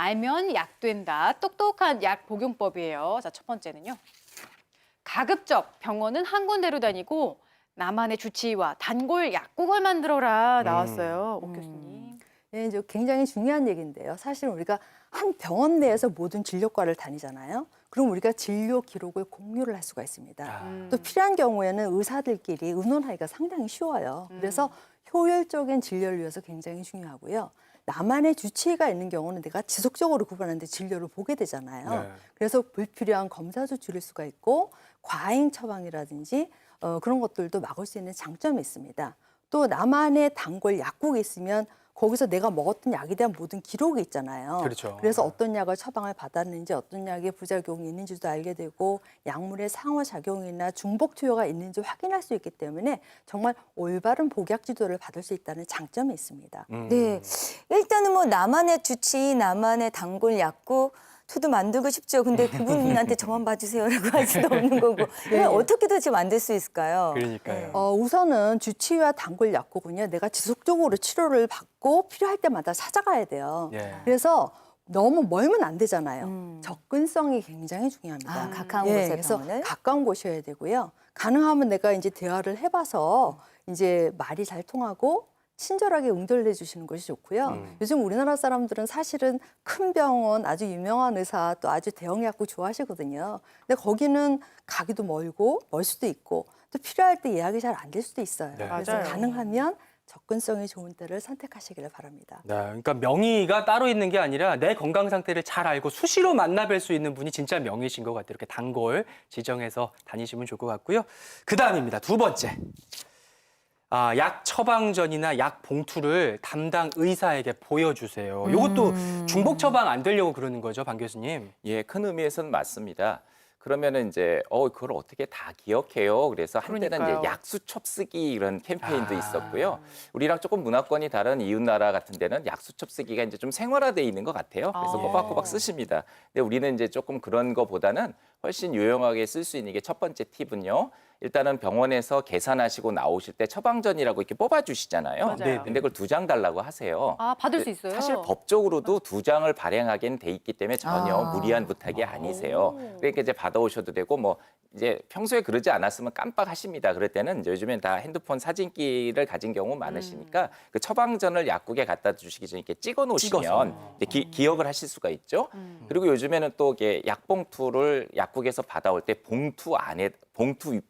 알면 약 된다. 똑똑한 약 복용법이에요. 자, 첫 번째는요. 가급적 병원은 한 군데로 다니고 나만의 주치의와 단골 약국을 만들어라 나왔어요. 옥 교수님. 예, 이제 굉장히 중요한 얘기인데요. 사실 우리가 한 병원 내에서 모든 진료과를 다니잖아요. 그럼 우리가 진료 기록을 공유를 할 수가 있습니다. 또 필요한 경우에는 의사들끼리 의논하기가 상당히 쉬워요. 그래서 효율적인 진료를 위해서 굉장히 중요하고요. 나만의 주치의가 있는 경우는 내가 지속적으로 구분하는데 진료를 보게 되잖아요. 네. 그래서 불필요한 검사도 줄일 수가 있고 과잉 처방이라든지 그런 것들도 막을 수 있는 장점이 있습니다. 또 나만의 단골 약국이 있으면 거기서 내가 먹었던 약에 대한 모든 기록이 있잖아요. 그렇죠. 그래서 어떤 약을 처방을 받았는지 어떤 약에 부작용이 있는지도 알게 되고 약물의 상호작용이나 중복 투여가 있는지 확인할 수 있기 때문에 정말 올바른 복약 지도를 받을 수 있다는 장점이 있습니다. 네, 일단은 뭐 나만의 주치의, 나만의 단골 약국 저도 만들고 싶죠. 근데 그분한테 저만 봐주세요라고 할 수도 없는 거고. 그럼 어떻게 도대체 만들 수 있을까요? 그러니까요. 우선은 주치의와 단골 약국은요, 내가 지속적으로 치료를 받고 필요할 때마다 찾아가야 돼요. 예. 그래서 너무 멀면 안 되잖아요. 접근성이 굉장히 중요합니다. 아, 가까운 곳에 그래서 병원을? 가까운 곳이어야 되고요. 가능하면 내가 이제 대화를 해봐서 이제 말이 잘 통하고 친절하게 응대를 해주시는 것이 좋고요. 요즘 우리나라 사람들은 사실은 큰 병원, 아주 유명한 의사, 또 아주 대형 약국 좋아하시거든요. 근데 거기는 가기도 멀고 멀 수도 있고 또 필요할 때 예약이 잘 안 될 수도 있어요. 네. 그래서 맞아요. 가능하면 접근성이 좋은 때를 선택하시기를 바랍니다. 네, 그러니까 명의가 따로 있는 게 아니라 내 건강 상태를 잘 알고 수시로 만나뵐 수 있는 분이 진짜 명의신 것 같아요. 이렇게 단골 지정해서 다니시면 좋을 것 같고요. 그다음입니다. 두 번째. 약 처방전이나 약 봉투를 담당 의사에게 보여주세요. 이것도 중복 처방 안 되려고 그러는 거죠, 방 교수님? 예, 큰 의미에서는 맞습니다. 그러면은 이제 그걸 어떻게 다 기억해요. 그래서 한때는 그러니까요. 이제 약수 첩쓰기 이런 캠페인도 있었고요. 우리랑 조금 문화권이 다른 이웃 나라 같은 데는 약수 첩쓰기가 이제 좀 생활화돼 있는 것 같아요. 그래서 꼬박꼬박 쓰십니다. 근데 우리는 이제 조금 그런 거보다는 훨씬 유용하게 쓸 수 있는 게 첫 번째 팁은요. 일단은 병원에서 계산하시고 나오실 때 처방전이라고 이렇게 뽑아주시잖아요. 맞아요. 네. 근데 그걸 2장 달라고 하세요. 받을 수 있어요? 사실 법적으로도 2장을 발행하게는 돼 있기 때문에 전혀 무리한 부탁이 아니세요. 그러니까 이제 받아오셔도 되고 뭐 이제 평소에 그러지 않았으면 깜빡하십니다. 그럴 때는 이제 요즘엔 다 핸드폰 사진기를 가진 경우 많으시니까 그 처방전을 약국에 갖다 주시기 전에 이렇게 찍어 놓으시면 이제 기억을 하실 수가 있죠. 그리고 요즘에는 또 이게 약봉투를 약국에서 받아올 때 봉투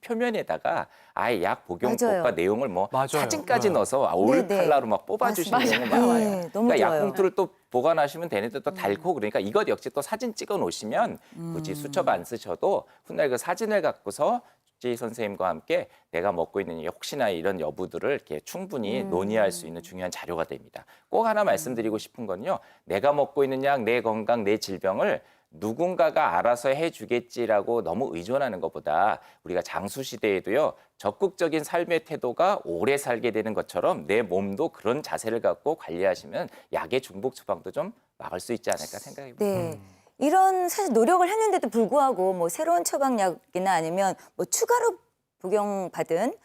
표면에다가 아예 약 복용법과 맞아요. 내용을 뭐 맞아요. 사진까지 네. 넣어서 네, 올 네. 컬러로 막 뽑아주시는 맞습니다. 경우가 많아요. 네, 너무 그러니까 좋아요. 약봉투를 또 보관하시면 되는데 또 닳고 그러니까 이것 역시 또 사진 찍어 놓으시면 굳이 수첩 안 쓰셔도 훗날 그 사진을 갖고서 주치의 선생님과 함께 내가 먹고 있는 이 혹시나 이런 여부들을 이렇게 충분히 논의할 수 있는 중요한 자료가 됩니다. 꼭 하나 말씀드리고 싶은 건요. 내가 먹고 있는 약, 내 건강, 내 질병을 누군가가 알아서 해주겠지라고 너무 의존하는 것보다 우리가 장수 시대에도요 적극적인 삶의 태도가 오래 살게 되는 것처럼 내 몸도 그런 자세를 갖고 관리하시면 약의 중복 처방도 좀 막을 수 있지 않을까 생각합니다. 네. 이런 사실 노력을 했는데도 불구하고 뭐 새로운 처방약이나 아니면 뭐 추가로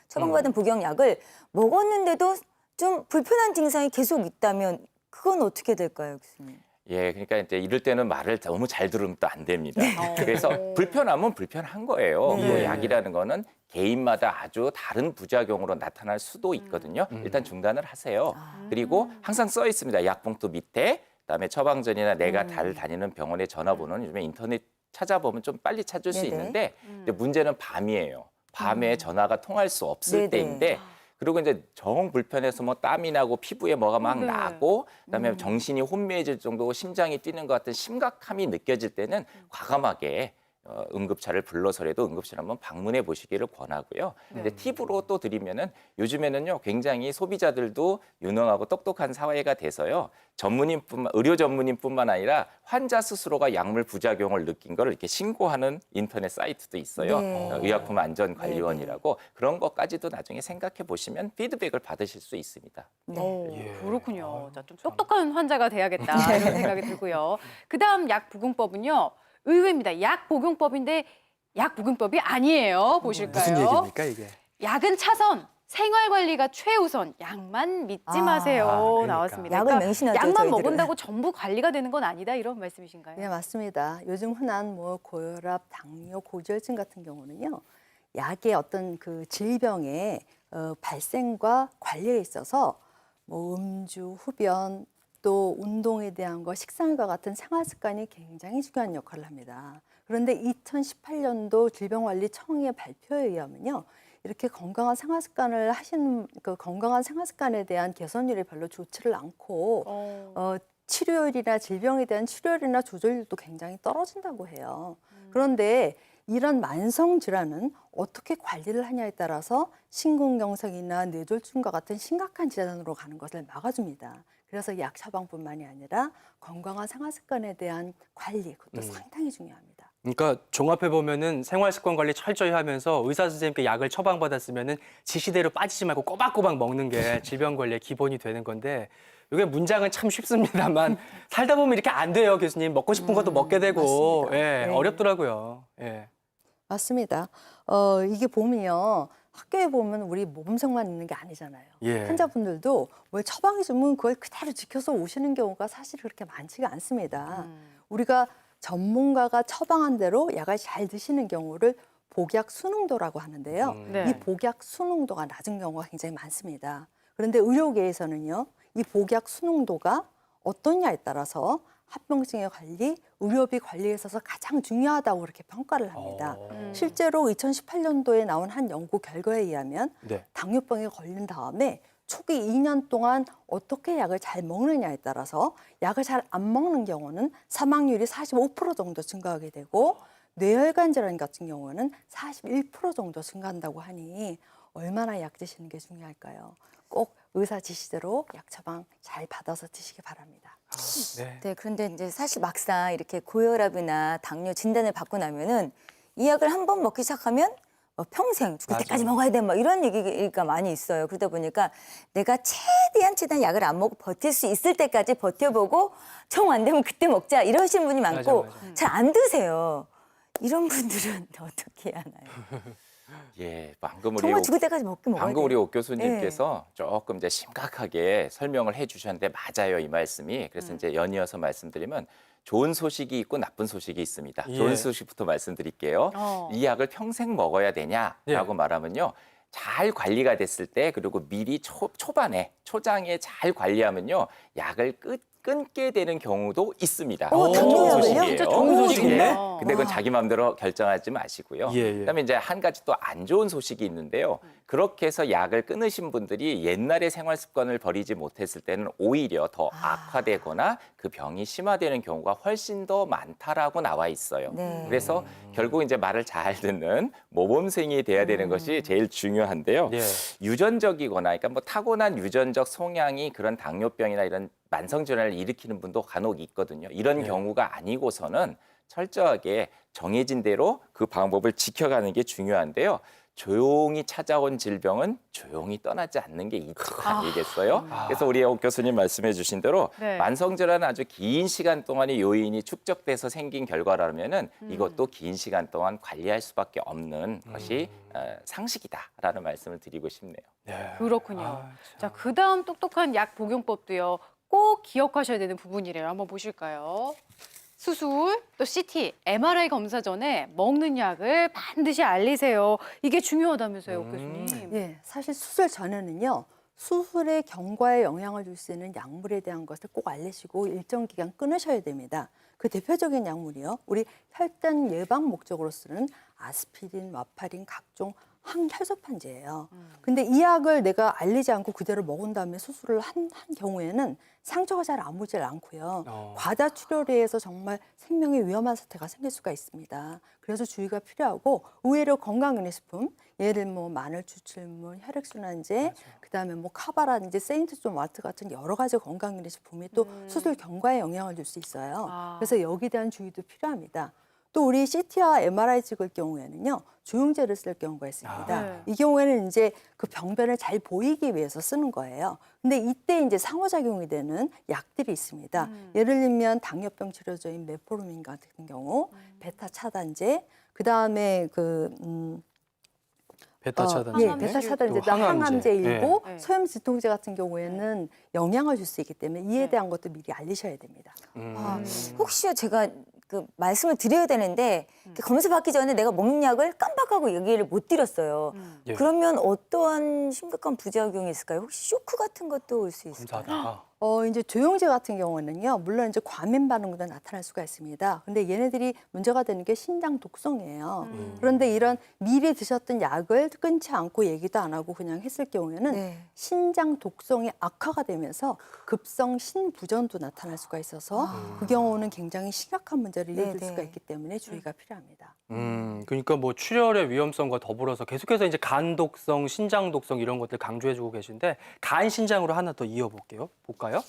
처방받은 복용약을 먹었는데도 좀 불편한 증상이 계속 있다면 그건 어떻게 될까요, 교수님? 예, 그러니까 이제 이럴 때는 말을 너무 잘 들으면 또 안 됩니다. 그래서 불편하면 불편한 거예요. 네. 그 약이라는 거는 개인마다 아주 다른 부작용으로 나타날 수도 있거든요. 일단 중단을 하세요. 그리고 항상 써 있습니다. 약봉투 밑에, 그다음에 처방전이나 내가 다니는 병원의 전화번호는 요즘에 인터넷 찾아보면 좀 빨리 찾을 수 네네. 있는데 이제 문제는 밤이에요. 밤에 전화가 통할 수 없을 네네. 때인데 그리고 이제 정 불편해서 뭐 땀이 나고 피부에 뭐가 막 네. 나고 그다음에 정신이 혼미해질 정도고 심장이 뛰는 것 같은 심각함이 느껴질 때는 과감하게 응급차를 불러서라도 응급실 한번 방문해 보시기를 권하고요. 근데 팁으로 또 드리면은 요즘에는요 굉장히 소비자들도 유능하고 똑똑한 사회가 돼서요 의료 전문인뿐만 아니라 환자 스스로가 약물 부작용을 느낀 걸 이렇게 신고하는 인터넷 사이트도 있어요. 네. 의약품 안전관리원이라고 그런 것까지도 나중에 생각해 보시면 피드백을 받으실 수 있습니다. 예. 그렇군요. 자, 좀 똑똑한 환자가 돼야겠다 이런 생각이 들고요. 그다음 약 복용법은요. 의외입니다. 약 복용법인데 약 복용법이 아니에요. 보실까요? 무슨 얘기입니까, 이게? 약은 차선, 생활 관리가 최우선, 약만 믿지 마세요. 그러니까. 나왔습니다. 약을 맹신하죠, 약만 저희들은. 먹은다고 전부 관리가 되는 건 아니다 이런 말씀이신가요? 네, 맞습니다. 요즘 흔한 뭐 고혈압, 당뇨, 고지혈증 같은 경우는요, 약의 어떤 그 질병의 발생과 관리에 있어서 뭐 음주, 흡연, 또 운동에 대한 거, 식상과 같은 생활 습관이 굉장히 중요한 역할을 합니다. 그런데 2018년도 질병관리청의 발표에 의하면요, 이렇게 건강한 생활 습관을 하시는 그 건강한 생활 습관에 대한 개선율이 별로 좋지를 않고 치료율이나 질병에 대한 치료율이나 조절률도 굉장히 떨어진다고 해요. 그런데 이런 만성 질환은 어떻게 관리를 하냐에 따라서 심근경색이나 뇌졸중과 같은 심각한 질환으로 가는 것을 막아줍니다. 그래서 약 처방뿐만이 아니라 건강한 생활 습관에 대한 관리, 그것도 상당히 중요합니다. 그러니까 종합해 보면은 생활 습관 관리 철저히 하면서 의사 선생님께 약을 처방받았으면은 지시대로 빠지지 말고 꼬박꼬박 먹는 게 질병 관리의 기본이 되는 건데 이게 문장은 참 쉽습니다만 살다 보면 이렇게 안 돼요, 교수님. 먹고 싶은 것도 먹게 되고 맞습니다. 예, 네. 어렵더라고요. 예. 맞습니다. 이게 보면요. 학교에 보면 우리 모범생만 있는 게 아니잖아요. 예. 환자분들도 뭘 처방해 주면 그걸 그대로 지켜서 오시는 경우가 사실 그렇게 많지가 않습니다. 우리가 전문가가 처방한 대로 약을 잘 드시는 경우를 복약 순응도라고 하는데요. 네. 이 복약 순응도가 낮은 경우가 굉장히 많습니다. 그런데 의료계에서는요, 이 복약 순응도가 어떠냐에 따라서 합병증의 관리, 의료비 관리에 있어서 가장 중요하다고 그렇게 평가를 합니다. 실제로 2018년도에 나온 한 연구 결과에 의하면 네. 당뇨병에 걸린 다음에 초기 2년 동안 어떻게 약을 잘 먹느냐에 따라서 약을 잘 안 먹는 경우는 사망률이 45% 정도 증가하게 되고 뇌혈관 질환 같은 경우는 41% 정도 증가한다고 하니 얼마나 약 드시는 게 중요할까요? 꼭 의사 지시대로 약 처방 잘 받아서 드시기 바랍니다. 네. 네, 그런데 이제 사실 막상 이렇게 고혈압이나 당뇨 진단을 받고 나면은 이 약을 한 번 먹기 시작하면 평생 죽을 맞아. 때까지 먹어야 돼, 막 이런 얘기가 많이 있어요. 그러다 보니까 내가 최대한 약을 안 먹고 버틸 수 있을 때까지 버텨보고 정 안 되면 그때 먹자 이러시는 분이 많고 맞아. 잘 안 드세요. 이런 분들은 어떻게 해야 하나요? 예, 방금 우리 정말 죽을 때까지 먹긴 먹어야 방금 돼요. 우리 옥 교수님께서 조금 이제 심각하게 설명을 해주셨는데 맞아요, 이 말씀이. 그래서 이제 연이어서 말씀드리면 좋은 소식이 있고 나쁜 소식이 있습니다. 예. 좋은 소식부터 말씀드릴게요. 이 약을 평생 먹어야 되냐라고 예. 말하면요. 잘 관리가 됐을 때 그리고 미리 초반에 초장에 잘 관리하면요. 약을 끊게 되는 경우도 있습니다. 당뇨약을요? 진짜 좋은 소식이네요. 예. 근데 그건 자기 마음대로 결정하지 마시고요. 예, 예. 그다음에 이제 한 가지 또 안 좋은 소식이 있는데요. 그렇게 해서 약을 끊으신 분들이 옛날의 생활 습관을 버리지 못했을 때는 오히려 더 악화되거나 그 병이 심화되는 경우가 훨씬 더 많다라고 나와 있어요. 네. 그래서 결국 이제 말을 잘 듣는 모범생이 돼야 되는 것이 제일 중요한데요. 예. 유전적이거나 그러니까 뭐 타고난 유전적 성향이 그런 당뇨병이나 이런 만성 질환을 일으키는 분도 간혹 있거든요. 이런 예. 경우가 아니고서는 철저하게 정해진 대로 그 방법을 지켜가는 게 중요한데요. 조용히 찾아온 질병은 조용히 떠나지 않는 게 이치 아니겠어요? 그래서 우리 옥 교수님 말씀해 주신 대로 네. 만성 질환은 아주 긴 시간 동안의 요인이 축적돼서 생긴 결과라면은 이것도 긴 시간 동안 관리할 수밖에 없는 것이 상식이다라는 말씀을 드리고 싶네요. 네. 그렇군요. 아, 자, 그다음 똑똑한 약 복용법도요. 꼭 기억하셔야 되는 부분이래요. 한번 보실까요? 수술, 또 CT, MRI 검사 전에 먹는 약을 반드시 알리세요. 이게 중요하다면서요, 교수님. 예, 사실 수술 전에는요. 수술의 경과에 영향을 줄 수 있는 약물에 대한 것을 꼭 알리시고 일정 기간 끊으셔야 됩니다. 그 대표적인 약물이요. 우리 혈당 예방 목적으로 쓰는 아스피린, 와파린, 각종 항혈소판제예요. 근데 이 약을 내가 알리지 않고 그대로 먹은 다음에 수술을 한 경우에는 상처가 잘 아물질 않고요. 과다 출혈에 의해서 정말 생명에 위험한 사태가 생길 수가 있습니다. 그래서 주의가 필요하고 의외로 건강기능식품, 예를 뭐 마늘 추출물, 혈액순환제, 그다음에 뭐 카바라든지 세인트존 와트 같은 여러 가지 건강기능식품이 또 수술 경과에 영향을 줄 수 있어요. 아. 그래서 여기에 대한 주의도 필요합니다. 또 우리 CT와 MRI 찍을 경우에는요, 조영제를 쓸 경우가 있습니다. 네. 이 경우에는 이제 그 병변을 잘 보이기 위해서 쓰는 거예요. 근데 이때 이제 상호작용이 되는 약들이 있습니다. 예를 들면 당뇨병 치료제인 메포르민 같은 경우, 베타 차단제, 그 다음에 베타 차단. 예, 항암제. 베타 차단 이제 또 항암제. 항암제이고 네. 소염 진통제 같은 경우에는 영향을 줄 수 있기 때문에 이에 네. 대한 것도 미리 알리셔야 됩니다. 아, 혹시요 제가 그 말씀을 드려야 되는데 검사 받기 전에 내가 먹는 약을 깜빡하고 얘기를 못 드렸어요. 예. 그러면 어떠한 심각한 부작용이 있을까요? 혹시 쇼크 같은 것도 올 수 있을까요? 검사하다가. 이제 조영제 같은 경우는요, 물론 이제 과민 반응도 나타날 수가 있습니다. 근데 얘네들이 문제가 되는 게 신장 독성이에요. 그런데 이런 미리 드셨던 약을 끊지 않고 얘기도 안 하고 그냥 했을 경우에는 네. 신장 독성이 악화가 되면서 급성 신부전도 나타날 수가 있어서 그 경우는 굉장히 심각한 문제를 일으킬 네네. 수가 있기 때문에 주의가 필요합니다. 그러니까 뭐 출혈의 위험성과 더불어서 계속해서 이제 간 독성, 신장 독성 이런 것들 강조해주고 계신데 간 신장으로 하나 더 볼까요?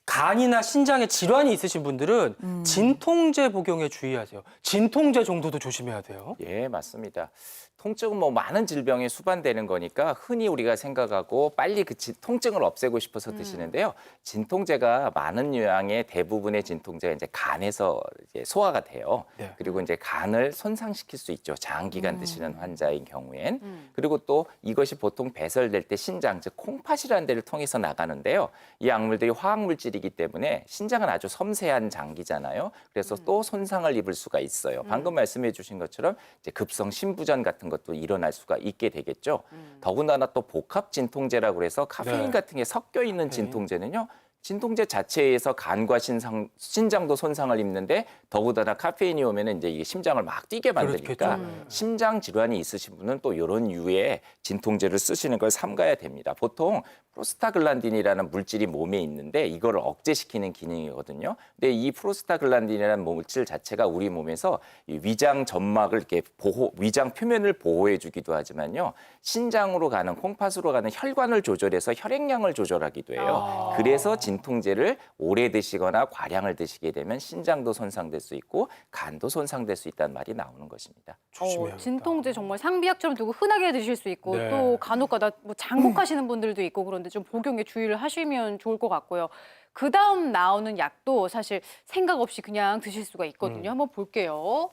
간이나 신장에 질환이 있으신 분들은 진통제 복용에 주의하세요. 진통제 정도도 조심해야 돼요. 예, 맞습니다. 통증은 뭐 많은 질병에 수반되는 거니까 흔히 우리가 생각하고 빨리 그 통증을 없애고 싶어서 드시는데요. 진통제가 많은 유형의 대부분의 진통제가 이제 간에서 이제 소화가 돼요. 네. 그리고 이제 간을 손상시킬 수 있죠. 장기간 드시는 환자인 경우엔. 그리고 또 이것이 보통 배설될 때 신장, 즉 콩팥이라는 데를 통해서 나가는데요. 이 약물들이 화학물질이기 때문에 신장은 아주 섬세한 장기잖아요. 그래서 또 손상을 입을 수가 있어요. 방금 말씀해 주신 것처럼 이제 급성 신부전 같은 것도 일어날 수가 있게 되겠죠. 더군다나 또 복합 진통제라고 해서 카페인 네. 같은 게 섞여 있는 카페인. 진통제는요. 진통제 자체에서 간과 신장도 손상을 입는데 더군다나 카페인이 오면은 이제 이게 심장을 막 뛰게 만드니까 그렇겠죠. 심장 질환이 있으신 분은 또 이런 유의 진통제를 쓰시는 걸 삼가야 됩니다. 보통 프로스타글란딘이라는 물질이 몸에 있는데 이거를 억제시키는 기능이거든요. 근데 이 프로스타글란딘이라는 물질 자체가 우리 몸에서 이 위장 점막을 이렇게 위장 표면을 보호해주기도 하지만요, 신장으로 가는 콩팥으로 가는 혈관을 조절해서 혈액량을 조절하기도 해요. 그래서 진통제를 오래 드시거나 과량을 드시게 되면 신장도 손상될 수 있고 간도 손상될 수 있다는 말이 나오는 것입니다. 조심해야겠다. 진통제 정말 상비약처럼 두고 흔하게 드실 수 있고 네. 또 간혹가다 뭐 장복하시는 분들도 있고 그런데 좀 복용에 주의를 하시면 좋을 것 같고요. 그 다음 나오는 약도 사실 생각 없이 그냥 드실 수가 있거든요. 한번 볼게요.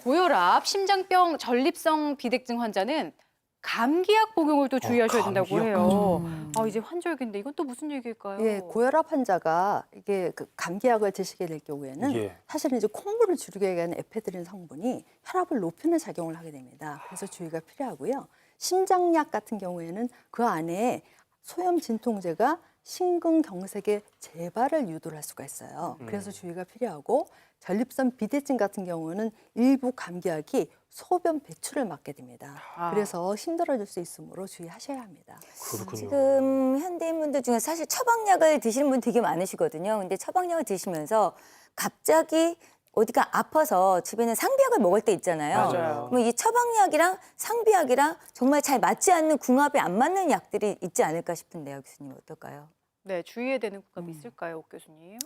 고혈압, 심장병, 전립성 비대증 환자는 감기약 복용을 또 주의하셔야 된다고 감기약. 해요. 이제 환절기인데 이건 또 무슨 얘기일까요? 예, 고혈압 환자가 이게 그 감기약을 드시게 될 경우에는 예. 사실은 이제 콩물을 줄이기 위한 에페드린 성분이 혈압을 높이는 작용을 하게 됩니다. 그래서 주의가 필요하고요. 심장약 같은 경우에는 그 안에 소염 진통제가 심근경색의 재발을 유도를 할 수가 있어요. 그래서 주의가 필요하고 전립선 비대증 같은 경우는 일부 감기약이 소변 배출을 막게 됩니다. 그래서 힘들어질 수 있으므로 주의하셔야 합니다. 그렇군요. 지금 현대인분들 중에 사실 처방약을 드시는 분 되게 많으시거든요. 근데 처방약을 드시면서 갑자기 어디가 아파서 집에는 상비약을 먹을 때 있잖아요. 맞아요. 그럼 이 처방약이랑 상비약이랑 정말 잘 맞지 않는 궁합이 안 맞는 약들이 있지 않을까 싶은데요, 교수님 어떨까요? 네, 주의해야 되는 국감이 있을까요, 옥 교수님?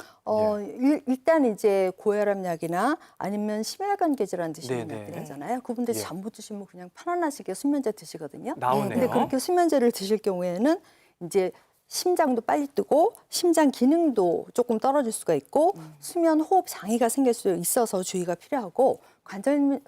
일단 이제 고혈압 약이나 아니면 심혈관계 질환 드시는 네네. 약들 있잖아요. 그분들 예. 잠 못 드시면 그냥 편안하시게 수면제 드시거든요. 나오네요. 근데 그렇게 수면제를 드실 경우에는 이제 심장도 빨리 뜨고 심장 기능도 조금 떨어질 수가 있고 수면 호흡 장애가 생길 수 있어서 주의가 필요하고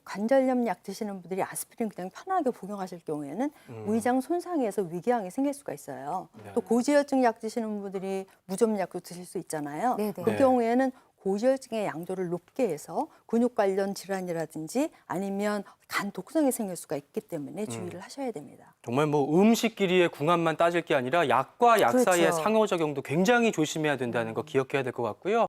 관절염 약 드시는 분들이 아스피린 그냥 편하게 복용하실 경우에는 위장 손상에서 위궤양이 생길 수가 있어요. 네. 또 고지혈증 약 드시는 분들이 무좀약도 드실 수 있잖아요. 네네. 그 네. 경우에는 고지혈증의 양도를 높게 해서 근육 관련 질환이라든지 아니면 간 독성이 생길 수가 있기 때문에 주의를 하셔야 됩니다. 정말 뭐 음식끼리의 궁합만 따질 게 아니라 약과 약 그렇죠. 사이의 상호작용도 굉장히 조심해야 된다는 거 기억해야 될 것 같고요.